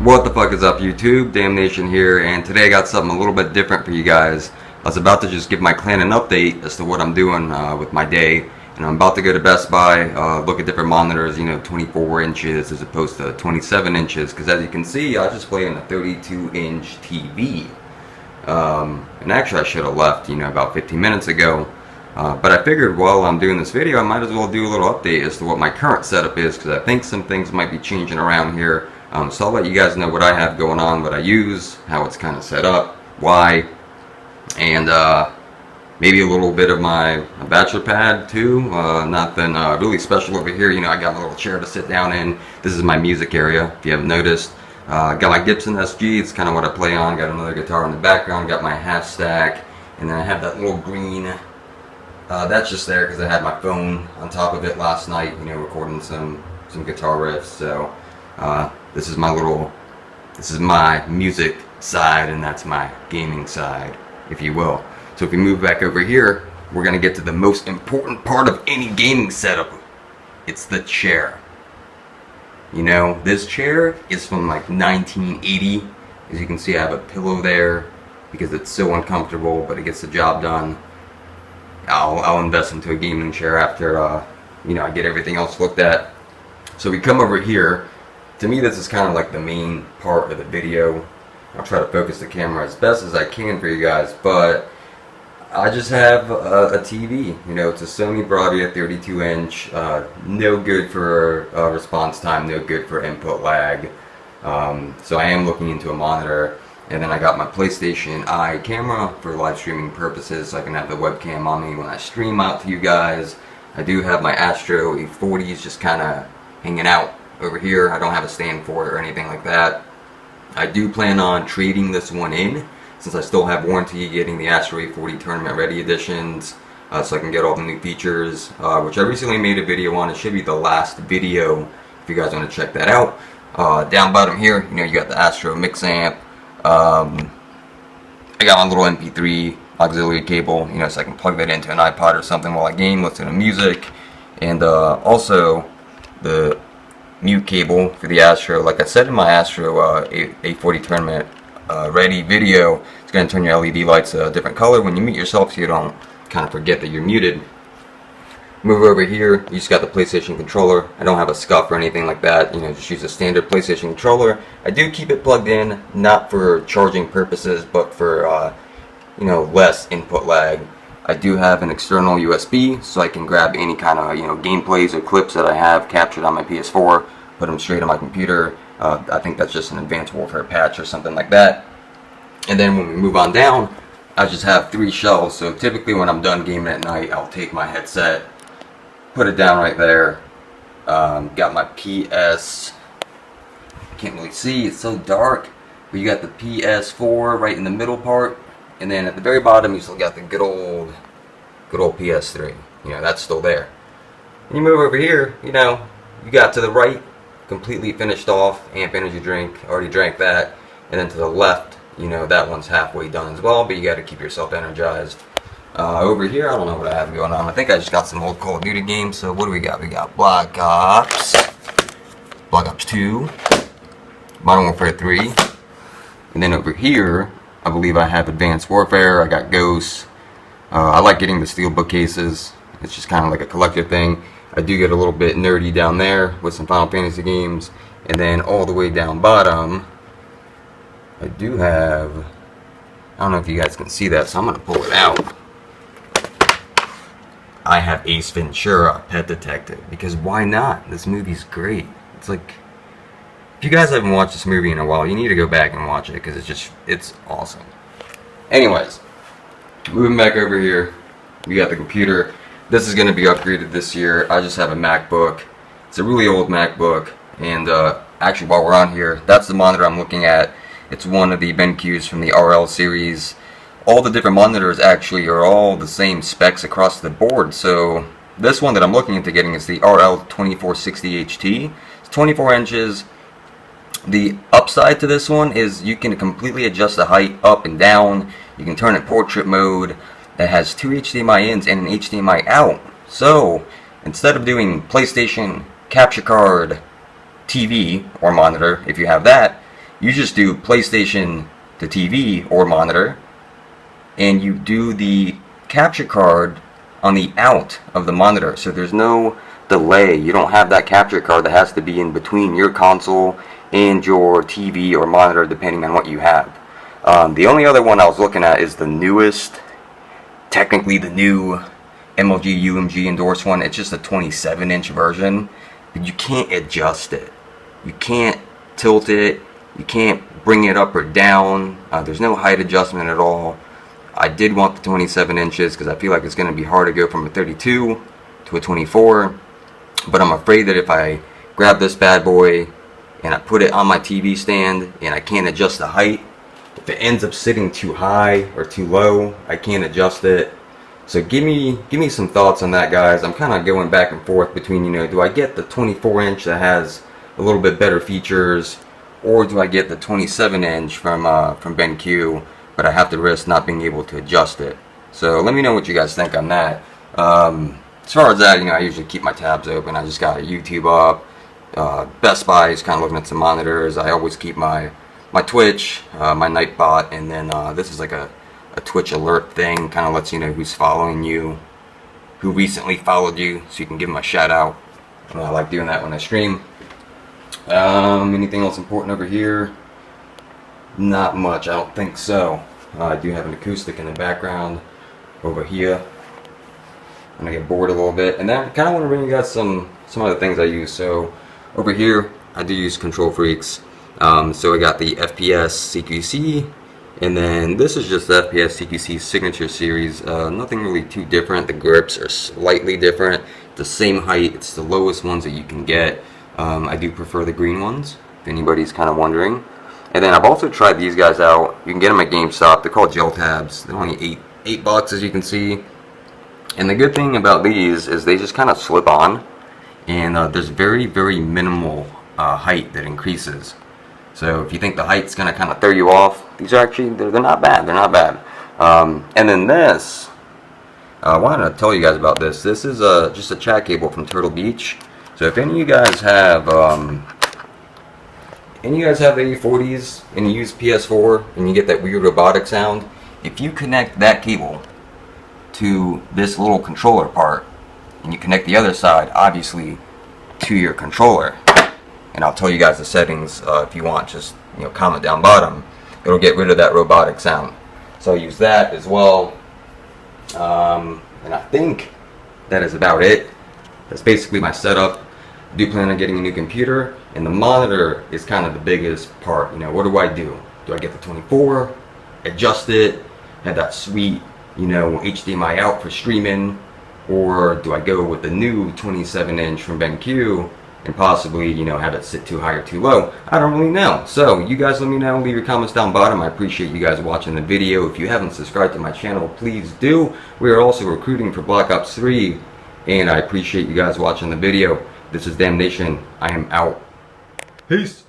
What the fuck is up, YouTube? Damnation here, and today I got something a little bit different for you guys. I was about to just give my clan an update as to what I'm doing with my day, and I'm about to go to Best Buy, look at different monitors, 24 inches as opposed to 27 inches, because as you can see, I just play on a 32-inch TV. And actually I should have left, about 15 minutes ago. But I figured while I'm doing this video, I might as well do a little update as to what my current setup is, because I think some things might be changing around here. So I'll let you guys know what I have going on, what I use, how it's kind of set up, why, and maybe a little bit of my bachelor pad too. Nothing really special over here. I got my little chair to sit down in. This is my music area, if you haven't noticed. Got my Gibson SG, it's kind of what I play on. Got another guitar in the background, got my half stack, and then I have that little green. That's just there because I had my phone on top of it last night, recording some guitar riffs. So this is my music side, and that's my gaming side, if you will. So if we move back over here, we're gonna get to the most important part of any gaming setup. It's the chair. This chair is from like 1980. As you can see, I have a pillow there because it's so uncomfortable, but it gets the job done. I'll invest into a gaming chair after I get everything else looked at. So we come over here. To me, this is kind of like the main part of the video. I'll try to focus the camera as best as I can for you guys, but I just have a TV. It's a Sony Bravia 32-inch. No good for response time, no good for input lag. So I am looking into a monitor. And then I got my PlayStation Eye camera for live streaming purposes, so I can have the webcam on me when I stream out to you guys. I do have my Astro 840s just kind of hanging out over here. I don't have a stand for it or anything like that. I do plan on trading this one in, since I still have warranty, getting the Astro 840 Tournament Ready editions, so I can get all the new features, which I recently made a video on. It should be the last video if you guys want to check that out. Down bottom here, you got the Astro mix amp. I got my little MP3 auxiliary cable, so I can plug that into an iPod or something while I game, listen to music, and also the mute cable for the Astro. Like I said in my Astro 840 Tournament Ready video, it's going to turn your LED lights a different color when you mute yourself, so you don't kind of forget that you're muted. Move over here, you just got the PlayStation controller. I don't have a scuff or anything like that, just use a standard PlayStation controller. I do keep it plugged in, not for charging purposes, but for, less input lag. I do have an external USB, so I can grab any kind of, gameplays or clips that I have captured on my PS4, put them straight on my computer. I think that's just an Advanced Warfare patch or something like that. And then when we move on down, I just have 3 shelves, so typically when I'm done gaming at night, I'll take my headset, put it down right there. Got my PS, can't really see, it's so dark, but you got the PS4 right in the middle part, and then at the very bottom you still got the good old PS3. That's still there. And you move over here, you got to the right, completely finished off, amp energy drink, already drank that, and then to the left, that one's halfway done as well, but you got to keep yourself energized. Over here, I don't know what I have going on. I think I just got some old Call of Duty games. So what do we got? We got Black Ops 2, Modern Warfare 3, and then over here, I believe I have Advanced Warfare. I got Ghosts. I like getting the steel bookcases. It's just kind of like a collector thing. I do get a little bit nerdy down there with some Final Fantasy games, and then all the way down bottom, I do have. I don't know if you guys can see that, so I'm gonna pull it out. I have Ace Ventura, Pet Detective, because why not? This movie's great. It's like, if you guys haven't watched this movie in a while, you need to go back and watch it, because it's awesome. Anyways, moving back over here, we got the computer. This is going to be upgraded this year. I just have a MacBook. It's a really old MacBook, and actually while we're on here, that's the monitor I'm looking at. It's one of the BenQs from the RL series. All the different monitors actually are all the same specs across the board. So this one that I'm looking into getting is the RL2460HT. It's 24 inches. The upside to this one is you can completely adjust the height up and down. You can turn it portrait mode. It has 2 HDMI ins and an HDMI out. So instead of doing PlayStation, capture card, TV or monitor, if you have that, You just do PlayStation to TV or monitor, and you do the capture card on the out of the monitor, so there's no delay. You don't have that capture card that has to be in between your console and your TV or monitor, depending on what you have. The only other one I was looking at is the newest, technically the new MLG UMG endorsed one. It's just a 27-inch version, but you can't adjust it. You can't tilt it. You can't bring it up or down. There's no height adjustment at all. I did want the 27 inches because I feel like it's going to be hard to go from a 32 to a 24. But I'm afraid that if I grab this bad boy and I put it on my TV stand and I can't adjust the height, if it ends up sitting too high or too low, I can't adjust it. So give me some thoughts on that, guys. I'm kind of going back and forth between, you know, do I get the 24 inch that has a little bit better features, or do I get the 27 inch from BenQ, but I have to risk not being able to adjust it? So let me know what you guys think on that. As far as that, you know, I usually keep my tabs open. I just got YouTube up. Best Buy is kind of looking at some monitors. I always keep my Twitch, my Nightbot, and then this is like a Twitch alert thing. Kind of lets you know who's following you, who recently followed you, so you can give them a shout out. I like doing that when I stream. Anything else important over here? Not much, I don't think so. I do have an acoustic in the background over here. And I get bored a little bit, and then I kind of want to bring you guys some other things I use. So over here, I do use Control Freaks. So I got the FPS CQC, and then this is just the FPS CQC Signature Series. Nothing really too different. The grips are slightly different. The same height. It's the lowest ones that you can get. I do prefer the green ones, if anybody's kind of wondering. And then I've also tried these guys out. You can get them at GameStop. They're called gel tabs. They're only $8 as you can see. And the good thing about these is they just kind of slip on, and there's very minimal height that increases. So if you think the height's going to kind of throw you off, these are actually, they're not bad. They're not bad. And then this, I wanted to tell you guys about this. This is just a chat cable from Turtle Beach. So if any of you guys have the A40s and you use PS4 and you get that weird robotic sound, if you connect that cable to this little controller part and you connect the other side obviously to your controller, and I'll tell you guys the settings if you want, just, you know, comment down bottom, it'll get rid of that robotic sound. So I use that as well, and I think that is about it. That's basically my setup. I do plan on getting a new computer, and the monitor is kind of the biggest part. You know, what do I do? Do I get the 24, adjust it, have that sweet, you know, HDMI out for streaming, or do I go with the new 27 inch from BenQ and possibly, you know, have it sit too high or too low? I don't really know. So you guys let me know, leave your comments down bottom. I appreciate you guys watching the video. If you haven't subscribed to my channel, please do. We are also recruiting for Black Ops 3, and I appreciate you guys watching the video. This is Damnation. I am out. Peace.